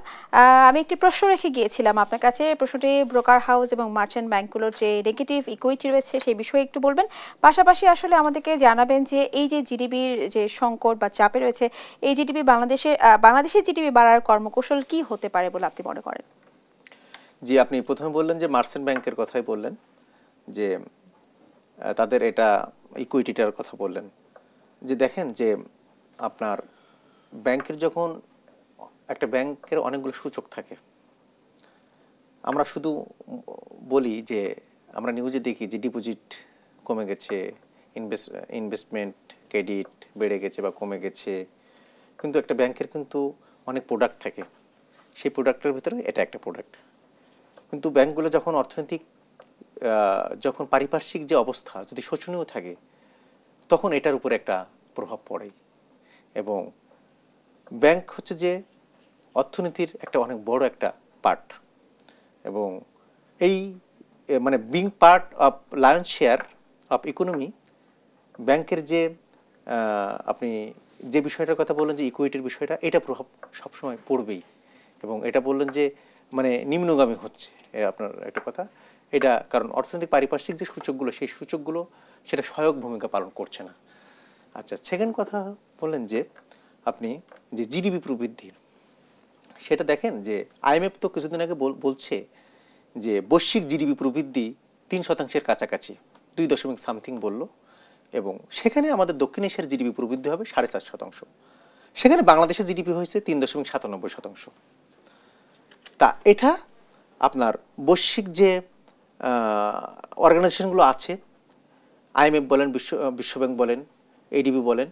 আমি একটি প্রশ্ন রেখে গিয়েছিলাম আপনার কাছে। প্রশ্নটি ব্রোকার হাউস এবং মার্চেন্ট ব্যাংকগুলোর যে নেগেটিভ ইকুইটি রয়েছে সেই বিষয়ে একটু বলবেন, পাশাপাশি আসলে আমাদেরকে জানাবেন যে এই যে জিডিপির যে সংকট বা চাপে রয়েছে, এই জিডিপি বাংলাদেশের জিডিপি বাড়ার কর্মকৌশল কি হতে পারে বলে আপনি মনে করেন? জি, আপনি প্রথমে বললেন যে মার্চেন্ট ব্যাংকের কথাই বললেন, যে তাদের এটা ইকুইটিটার কথা বললেন। যে দেখেন যে আপনার ব্যাংকের যখন একটা ব্যাংকের অনেকগুলো সূচক থাকে, আমরা শুধু বলি যে আমরা নিউজে দেখি যে ডিপোজিট কমে গেছে, ইনভেস্টমেন্ট ক্রেডিট বেড়ে গেছে বা কমে গেছে, কিন্তু একটা ব্যাংকের কিন্তু অনেক প্রোডাক্ট থাকে, সেই প্রোডাক্টের ভিতরে এটা একটা প্রোডাক্ট। কিন্তু ব্যাংকগুলো যখন অর্থনৈতিক যখন পারিপার্শ্বিক যে অবস্থা যদি শোচনীয় থাকে, তখন এটার উপরে একটা প্রভাব পড়ে। এবং ব্যাংক হচ্ছে যে অর্থনীতির একটা অনেক বড় একটা পার্ট, এবং এই মানে being part of lion share of economy, ব্যাংকের যে আপনি যে বিষয়টার কথা বললেন যে ইকুইটির বিষয়টা, এটা প্রভাব সবসময় পড়বেই। এবং এটা বললেন যে মানে নিম্নগামী হচ্ছে আপনার একটা কথা, এটা কারণ অর্থনৈতিক পারিপার্শ্বিক যে সূচকগুলো, সেই সূচকগুলো সেটা সহায়ক ভূমিকা পালন করছে না। আচ্ছা, সেকেন্ড কথা বললেন যে আপনি যে জিডিপি প্রবৃদ্ধি, সেটা দেখেন যে আইএমএফ তো কিছুদিন আগে বলছে যে বৈশ্বিক জিডিপি প্রবৃদ্ধি 3% কাছাকাছি, 2.something বলল, এবং সেখানে আমাদের দক্ষিণ এশিয়ার জিডিপি প্রবৃদ্ধি হবে 4.5%। সেখানে বাংলাদেশের জিডিপি হয়েছে 3.97%। তা এটা আপনার বৈশ্বিক যে অর্গানাইজেশনগুলো আছে, আইএমএফ বলেন, বিশ্বব্যাংক বলেন, এডিবি বলেন,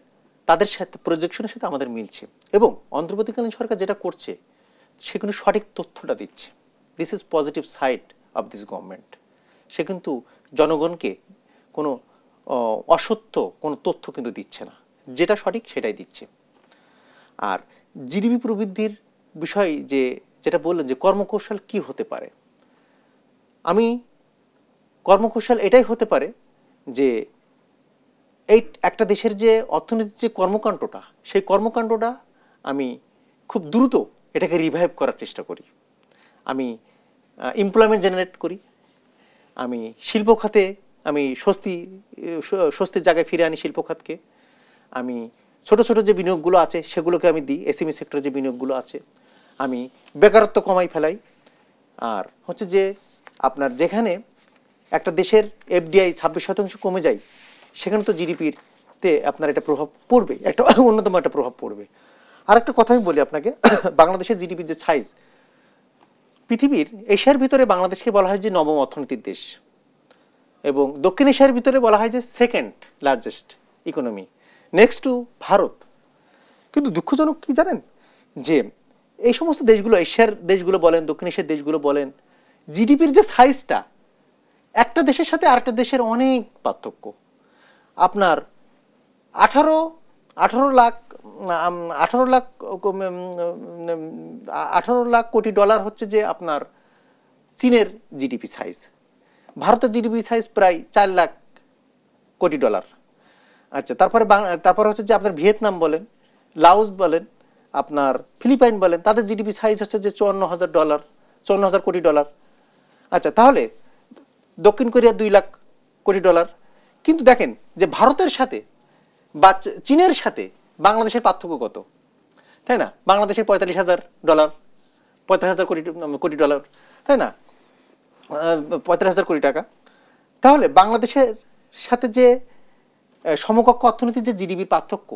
তাদের সাথে প্রজেকশনের সাথে আমাদের মিলছে। এবং অন্তর্বর্তীকালীন সরকার যেটা করছে সেখানে সঠিক তথ্যটা দিচ্ছে। This is positive side of this government. সে কিন্তু জনগণকে কোনো অসত্য কোনো তথ্য কিন্তু দিচ্ছে না, যেটা সঠিক সেটাই দিচ্ছে। আর জিডিপি প্রবৃদ্ধির বিষয় যেটা বললেন যে কর্মকৌশল কি হতে পারে, আমি কর্মকৌশল এটাই হতে পারে যে এই একটা দেশের যে অর্থনীতির যে কর্মকাণ্ডটা, সেই কর্মকাণ্ডটা আমি খুব দ্রুত এটাকে রিভাইভ করার চেষ্টা করি। আমি এমপ্লয়মেন্ট জেনারেট করি, আমি শিল্প খাতে আমি স্বস্তির জায়গায় ফিরে আনি শিল্প খাতকে, আমি ছোট ছোট যে বিনিয়োগগুলো আছে সেগুলোকে আমি দিই, এসএমই সেক্টরে যে বিনিয়োগগুলো আছে, আমি বেকারত্ব কমাই ফেলাই। আর হচ্ছে যে আপনার যেখানে একটা দেশের এফডিআই 26% কমে যায়, সেখানে তো জিডিপিতে আপনার এটা প্রভাব পড়বে, একটা অন্যতম একটা প্রভাব পড়বে। আর একটা কথা আমি বলি আপনাকে, বাংলাদেশের জিডিপির যে সাইজ, পৃথিবীর এশিয়ার ভিতরে বাংলাদেশকে বলা হয় যে নবম অর্থনীতির দেশ, এবং দক্ষিণ এশিয়ার ভিতরে বলা হয় যে second largest economy, next to Bharat. কিন্তু দুঃখজনক কি জানেন, যে এই সমস্ত দেশগুলো, এশিয়ার দেশগুলো বলেন, দক্ষিণ এশিয়ার দেশগুলো বলেন, জিডিপির যে সাইজটা একটা দেশের সাথে আরেকটা দেশের অনেক পার্থক্য। আপনার 18 লাখ 18 লাখ 18 লাখ কোটি ডলার হচ্ছে যে আপনার চীনের জিডিপি সাইজ, ভারতের জিডিপি সাইজ প্রায় 4 লাখ কোটি ডলার। আচ্ছা, তারপরে হচ্ছে যে আপনার ভিয়েতনাম বলেন, লাওস বলেন, আপনার ফিলিপাইন বলেন, তাদের জিডিপি সাইজ হচ্ছে যে 54,000 কোটি ডলার। আচ্ছা, তাহলে দক্ষিণ কোরিয়া 2 লাখ কোটি ডলার। কিন্তু দেখেন যে ভারতের সাথে বা চীনের সাথে বাংলাদেশের পার্থক্য কত, তাই না? বাংলাদেশের 45,000 ডলার, 45,000 কোটি ডলার, তাই না? 45,000 কোটি টাকা। তাহলে বাংলাদেশের সাথে যে সমকক্ষ অর্থনীতির যে জিডিপির পার্থক্য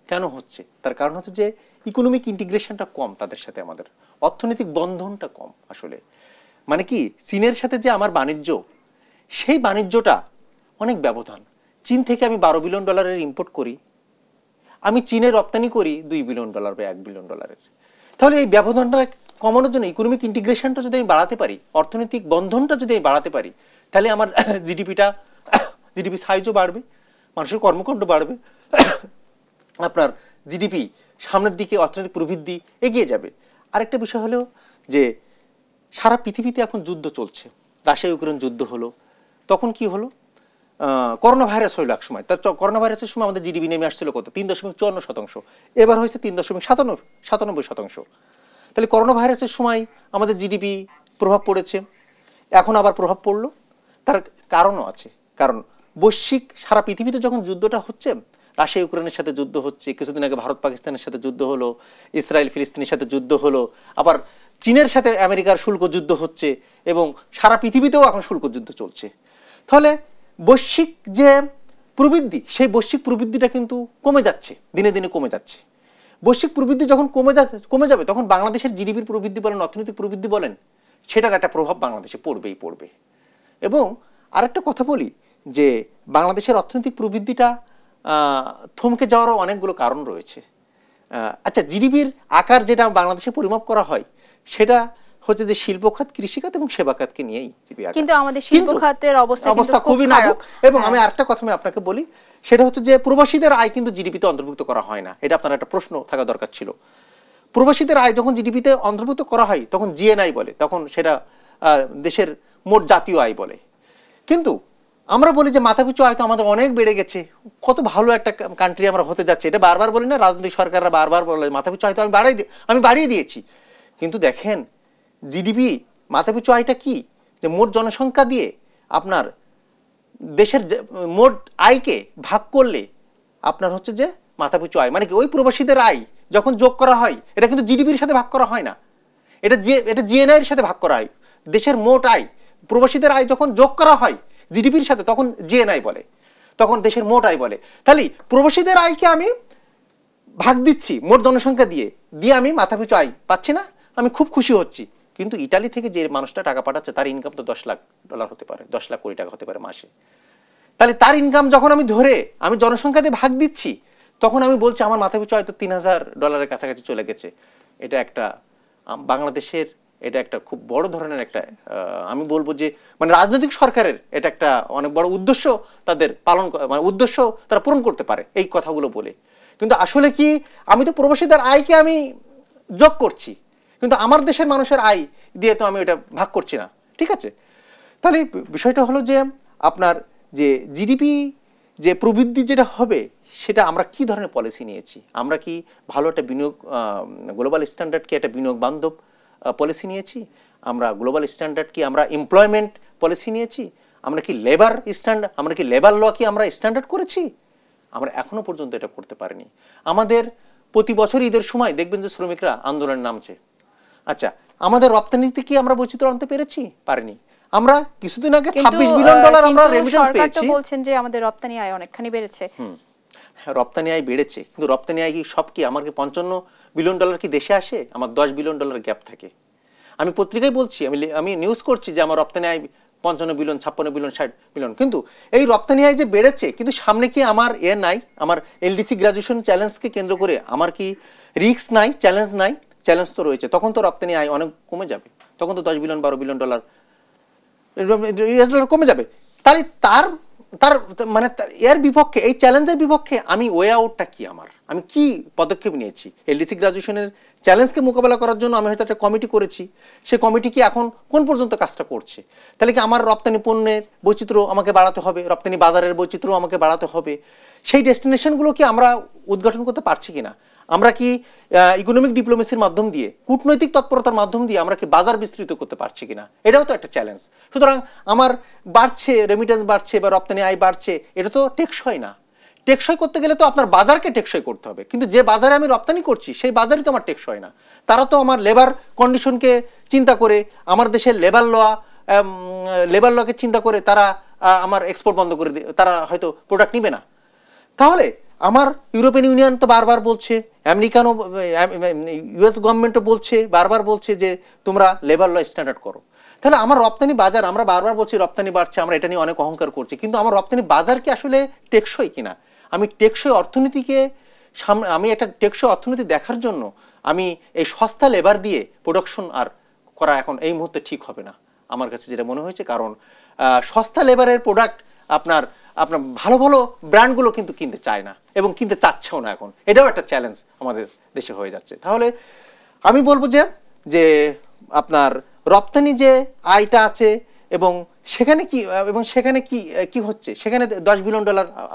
কেন হচ্ছে? তার কারণ হচ্ছে যে ইকোনমিক ইন্টিগ্রেশনটা কম, তাদের সাথে আমাদের অর্থনৈতিক বন্ধনটা কম। আসলে মানে কি, চীনের সাথে যে আমার বাণিজ্য, সেই বাণিজ্যটা অনেক ব্যবধান। চীন থেকে আমি 12 বিলিয়ন ডলারের ইম্পোর্ট করি, আমি চীনে রপ্তানি করি 2 বিলিয়ন ডলার বা 1 বিলিয়ন ডলারের। তাহলে এই ব্যবধানটা কমানোর জন্য ইকোনমিক ইন্টিগ্রেশনটা যদি আমি বাড়াতে পারি, অর্থনৈতিক বন্ধনটা যদি আমি বাড়াতে পারি, তাহলে আমার জিডিপি সাইজও বাড়বে, মানুষের কর্মকাণ্ড বাড়বে, আপনার জিডিপি সামনের দিকে অর্থনৈতিক প্রবৃদ্ধি এগিয়ে যাবে। আরেকটা বিষয় হলো যে সারা পৃথিবীতে এখন যুদ্ধ চলছে, রাশিয়া ইউক্রেন যুদ্ধ হলো, তখন কি হলো, করোনা ভাইরাস হইল এক সময়। তার করোনা ভাইরাসের সময় আমাদের জিডিপি নেমে আসছিল কত, 3.54%, এবার হয়েছে 3.97%। তাহলে করোনা ভাইরাসের সময় আমাদের জিডিপি প্রভাব পড়েছে, এখন আবার প্রভাব পড়লো। তার কারণও আছে, কারণ বৈশ্বিক সারা পৃথিবীতে যখন যুদ্ধটা হচ্ছে, রাশিয়া ইউক্রেনের সাথে যুদ্ধ হচ্ছে, কিছুদিন আগে ভারত পাকিস্তানের সাথে যুদ্ধ হলো, ইসরায়েল ফিলিস্তিনের সাথে যুদ্ধ হলো, আবার চীনের সাথে আমেরিকার শুল্ক যুদ্ধ হচ্ছে, এবং সারা পৃথিবীতেও এখন শুল্ক যুদ্ধ চলছে। তাহলে বৈশ্বিক যে প্রবৃদ্ধি, সেই বৈশ্বিক প্রবৃদ্ধিটা কিন্তু কমে যাচ্ছে, দিনে দিনে কমে যাচ্ছে। বৈশ্বিক প্রবৃদ্ধি যখন কমে যাবে, তখন বাংলাদেশের জিডিপির প্রবৃদ্ধি বলেন, অর্থনৈতিক প্রবৃদ্ধি বলেন, সেটার একটা প্রভাব বাংলাদেশে পড়বে। এবং আরেকটা কথা বলি যে বাংলাদেশের অর্থনৈতিক প্রবৃদ্ধিটা থমকে যাওয়ারও অনেকগুলো কারণ রয়েছে। আচ্ছা, জিডিপির আকার যেটা বাংলাদেশে পরিমাপ করা হয়, সেটা হচ্ছে যে শিল্প খাত, কৃষি খাত এবং সেবা খাতকে নিয়েই জিডিপি আকার। কিন্তু আমাদের শিল্প খাতের অবস্থা খুবই নাজুক। এবং আমি আরেকটা কথা আমি আপনাকে বলি, সেটা হচ্ছে যে প্রবাসীদের আয় কিন্তু জিডিপিতে অন্তর্ভুক্ত করা হয় না। এটা আপনার একটা প্রশ্ন থাকা দরকার ছিল। প্রবাসীদের আয় যখন জিডিপিতে অন্তর্ভুক্ত করা হয়, তখন জিএনআই বলে, তখন সেটা দেশের মোট জাতীয় আয় বলে। কিন্তু আমরা বলি যে মাথাপিছু আয় তো আমাদের অনেক বেড়ে গেছে, কত ভালো একটা কান্ট্রি আমরা হতে যাচ্ছে, এটা বারবার বলি না, রাজনৈতিক সরকাররা বারবার বলে মাথাপিছু আয় তো আমি বাড়িয়ে দিয়েছি। কিন্তু দেখেন জিডিপি মাথাপিছু আয়টা কি, যে মোট জনসংখ্যা দিয়ে আপনার দেশের মোট আয়কে ভাগ করলে আপনার হচ্ছে যে মাথাপিছু আয়, মানে কি ওই প্রবাসীদের আয় যখন যোগ করা হয়, এটা কিন্তু জিডিপির সাথে ভাগ করা হয় না, এটা জিএনআই এর সাথে ভাগ করা হয়। দেশের মোট আয়, প্রবাসীদের আয় যখন যোগ করা হয় জিডিপির সাথে, তখন জিএনআই বলে, তখন দেশের মোট আয় বলে। তাহলে প্রবাসীদের আয়কে আমি ভাগ দিচ্ছি মোট জনসংখ্যা দিয়ে আমি মাথাপিছু আয় পাচ্ছি না, আমি খুব খুশি হচ্ছি। কিন্তু ইটালি থেকে যে মানুষটা টাকা পাঠাচ্ছে, তার ইনকাম তো 10 লাখ ডলার হতে পারে, 10 লাখ কোটি টাকা হতে পারে মাসে। তাহলে তার ইনকাম যখন আমি ধরে আমি জনসংখ্যা দিয়ে ভাগ দিচ্ছি, তখন আমি বলছি আমার মাথাপিছু হয়তো 3,000 ডলারের কাছাকাছি চলে গেছে। এটা একটা বাংলাদেশের, এটা একটা খুব বড় ধরনের একটা, আমি বলবো যে মানে রাজনৈতিক সরকারের এটা একটা অনেক বড় উদ্দেশ্য তাদের পালন, মানে উদ্দেশ্য তারা পূরণ করতে পারে এই কথাগুলো বলে। কিন্তু আসলে কি, আমি তো প্রবাসীদের আয়কে আমি যোগ করছি, কিন্তু আমার দেশের মানুষের আয় দিয়ে তো আমি এটা ভাগ করছি না। ঠিক আছে, তাহলে বিষয়টা হলো যে আপনার যে জিডিপি যে প্রবৃদ্ধি যেটা হবে, সেটা আমরা কি ধরনের পলিসি নিয়েছি, আমরা কি ভালো একটা বিনিয়োগ, গ্লোবাল স্ট্যান্ডার্ড কি একটা বিনিয়োগ বান্ধব পলিসি নিয়েছি, আমরা গ্লোবাল স্ট্যান্ডার্ড কি আমরা এমপ্লয়মেন্ট পলিসি নিয়েছি, আমরা কি লেবার স্ট্যান্ডার্ড, আমরা কি লেবার ল কি আমরা স্ট্যান্ডার্ড করেছি, আমরা এখনো পর্যন্ত এটা করতে পারিনি। আমাদের প্রতি বছর ঈদের সময় দেখবেন যে শ্রমিকরা আন্দোলনে নামছে। আচ্ছা, আমাদের রপ্তানিতে কি আমরা বৈচিত্র্য আনতে পেরেছি? পারিনি। আমরা কিছুদিন আগে 26 বিলিয়ন ডলার আমরা রেমিটেন্স পেয়েছি। সরকার বলছেন যে আমাদের রপ্তানি আয় অনেকখানি বেড়েছে। হ্যাঁ, রপ্তানি আয় বেড়েছে, কিন্তু রপ্তানি আয় কি সব কি আমার কি 55 বিলিয়ন ডলার কি দেশে আসে? আমার 10 বিলিয়ন ডলার গ্যাপ থাকে। আমি পত্রিকায় বলছি, আমি নিউজ করছি যে আমার রপ্তানি আয় 55 বিলিয়ন, 56 বিলিয়ন, 60 বিলিয়ন। কিন্তু এই রপ্তানি আয় যে বেড়েছে, কিন্তু সামনে কি আমার নাই, আমার এলডিসি গ্রাজুয়েশন চ্যালেঞ্জকে কেন্দ্র করে আমার কি রিস্ক নাই, চ্যালেঞ্জ নাই? চ্যালেঞ্জ তো রয়েছে। তখন তো রপ্তানি আয় অনেক কমে যাবে, তখন তো 10 billion 12 billion dollar US dollar কমে যাবে। তাহলে তার তার মানে এর বিপক্ষে, এই চ্যালেঞ্জের বিপক্ষে আমি ওয়ে আউটটা কি, আমি কি পদক্ষেপ নিয়েছি? এলডিসি গ্রাজুয়েশনের চ্যালেঞ্জকে মোকাবেলা করার জন্য আমি হয়তো একটা কমিটি করেছি, সেই কমিটি কি এখন কোন পর্যন্ত কাজটা করছে? তাহলে কি আমার রপ্তানি পণ্যের বৈচিত্র্য আমাকে বাড়াতে হবে, রপ্তানি বাজারের বৈচিত্র্য আমাকে বাড়াতে হবে? সেই ডেস্টিনেশনগুলো কি আমরা উদ্ঘাটন করতে পারছি কিনা? আমরা কি ইকোনমিক ডিপ্লোমেসির মাধ্যম দিয়ে, কূটনৈতিক তৎপরতার মাধ্যম দিয়ে আমরা কি বাজার বিস্তৃত করতে পারছি কিনা? এটাও তো একটা চ্যালেঞ্জ। সুতরাং আমার বাড়ছে, রেমিটেন্স বাড়ছে বা রপ্তানি আয় বাড়ছে, এটা তো টেকসই না। টেকসই করতে গেলে তো আপনার বাজারকে টেকসই করতে হবে, কিন্তু যে বাজারে আমি রপ্তানি করছি সেই বাজারই তো আমার টেকসই না। তারা তো আমার লেবার কন্ডিশনকে চিন্তা করে, আমার দেশের লেবার লকে চিন্তা করে তারা আমার এক্সপোর্ট বন্ধ করে দিয়ে তারা হয়তো প্রোডাক্ট নিবে না। তাহলে আমার ইউরোপিয়ান ইউনিয়ন তো বারবার বলছে, আমেরিকানও, ইউএস গভর্নমেন্টও বলছে, বারবার বলছে যে তোমরা লেবার ল স্ট্যান্ডার্ড করো। তাহলে আমার রপ্তানি বাজার, আমরা বারবার বলছি রপ্তানি বাড়ছে, আমরা এটা নিয়ে অনেক অহংকার করছি, কিন্তু আমার রপ্তানি বাজার কি আসলে টেকসই কিনা? আমি টেকসই অর্থনীতিকে আমি একটা টেকসই অর্থনীতি দেখার জন্য আমি এই সস্তা লেবার দিয়ে প্রোডাকশন আর করা এখন এই মুহূর্তে ঠিক হবে না আমার কাছে যেটা মনে হয়েছে। কারণ সস্তা লেবারের প্রোডাক্ট আপনার ভালো ভালো ব্র্যান্ডগুলো কিন্তু কিনতে চায় না এবং কিনতে চাচ্ছেও না এখন। এটাও একটা চ্যালেঞ্জ আমাদের দেশে হয়ে যাচ্ছে। তাহলে আমি বলবো যে আপনার রপ্তানি যে আয়টা আছে এবং সেখানে কি হচ্ছে, সেখানে $10 বিলিয়ন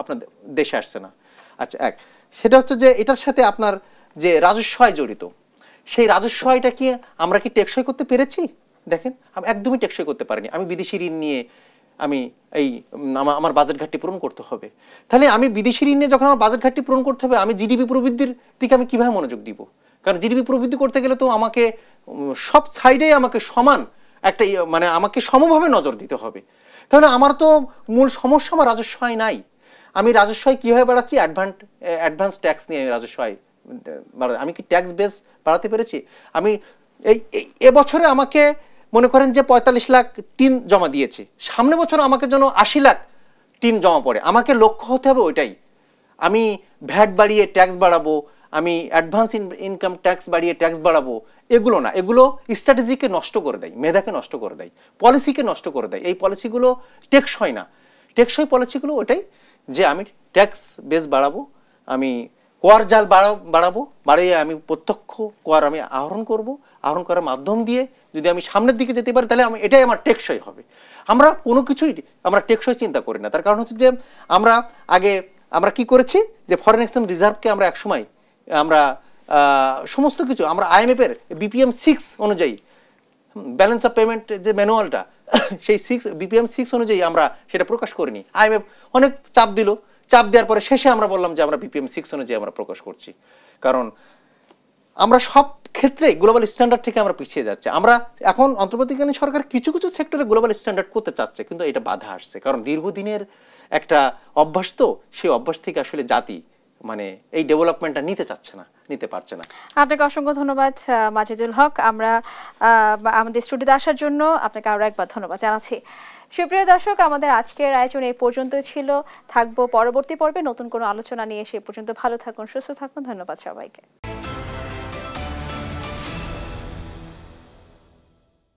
আপনার দেশে আসছে না। আচ্ছা, সেটা হচ্ছে যে এটার সাথে আপনার যে রাজস্ব আয় জড়িত, সেই রাজস্ব আয়টা কি আমরা কি টেকসই করতে পেরেছি? দেখেন, আমি একদমই টেকসই করতে পারিনি। আমি বিদেশি ঋণ নিয়ে আমি আমার বাজেট ঘাটতি পূরণ করতে হবে। তাহলে আমি বিদেশি ঋণ নিয়ে যখন আমার বাজেট ঘাটতি পূরণ করতে হবে, আমি জিডিপি প্রবৃদ্ধির দিকে আমি কিভাবে মনোযোগ দিব? কারণ জিডিপি প্রবৃদ্ধি করতে গেলে তো আমাকে সব সাইডে আমাকে সমান একটা মানে আমাকে সমভাবে নজর দিতে হবে। তাহলে আমার তো মূল সমস্যা আমার রাজস্ব আয় নাই। আমি রাজস্ব আয় কিভাবে বাড়াচ্ছি? অ্যাডভান্স ট্যাক্স নিয়ে রাজস্ব আয় আমি কি ট্যাক্স বেস বাড়াতে পেরেছি? আমি এবছরে আমাকে মনে করেন যে 45 লাখ টিন জমা দিয়েছে, সামনে বছর আমাকে যেন 80 লাখ টিন জমা পড়ে। আমাকে লক্ষ্য হতে হবে ওইটাই। আমি ভ্যাট বাড়িয়ে ট্যাক্স বাড়াবো, আমি অ্যাডভান্স ইনকাম ট্যাক্স বাড়িয়ে ট্যাক্স বাড়াবো, এগুলো না। এগুলো স্ট্র্যাটেজিকে নষ্ট করে দেয়, মেধাকে নষ্ট করে দেয়, পলিসিকে নষ্ট করে দেয়। এই পলিসিগুলো টেকসই না। টেকসই পলিসিগুলো ওটাই যে আমি ট্যাক্স বেস বাড়াবো, আমি কর জাল বাড়াবো, বাড়িয়ে আমি প্রত্যক্ষ কর আমি আহরণ করব। আহরণ করার মাধ্যম দিয়ে যদি আমি সামনের দিকে যেতে পারি, তাহলে এটাই আমার টেকসই হবে। আমরা কোনো কিছুই আমরা টেকসই চিন্তা করি না। তার কারণ হচ্ছে যে আমরা কি করেছি যে ফরেন এক্সচেঞ্জ রিজার্ভকে আমরা একসময় আমরা সমস্ত কিছু আমরা IMF-এর BPM 6 অনুযায়ী ব্যালেন্স অফ পেমেন্ট যে ম্যানুয়ালটা, সেই BPM 6 অনুযায়ী আমরা সেটা প্রকাশ করিনি। IMF অনেক চাপ দিল, চাপ দেওয়ার পরে শেষে আমরা বললাম যে আমরা BPM 6 অনুযায়ী আমরা প্রকাশ করছি। কারণ আমরা সব ক্ষেত্রে গ্লোবাল স্ট্যান্ডার্ড থেকে আমরা পিছিয়ে যাচ্ছে। আমরা এখন অন্তর্বর্তীকালীন সরকার কিছু কিছু সেক্টরে গ্লোবাল স্ট্যান্ডার্ড করতে চাচ্ছে, কিন্তু এটা বাধা আসছে। কারণ দীর্ঘদিনের একটা অভ্যাস, তো সেই অভ্যাস থেকে আসলে জাতি মানে এই ডেভেলপমেন্টটা নিতে পারছে না। আপনাকে অসংখ্য ধন্যবাদ মাজেদুল হক। আমরা আমাদের স্টুডিওতে আসার জন্য আপনাকে আরও একবার ধন্যবাদ জানাচ্ছি। সুপ্রিয় দর্শক, আমাদের আজকের আয়োজন এই পর্যন্তই ছিল। থাকবো পরবর্তী পর্বে নতুন কোনো আলোচনা নিয়ে। সে পর্যন্ত ভালো থাকুন, সুস্থ থাকুন। ধন্যবাদ সবাইকে।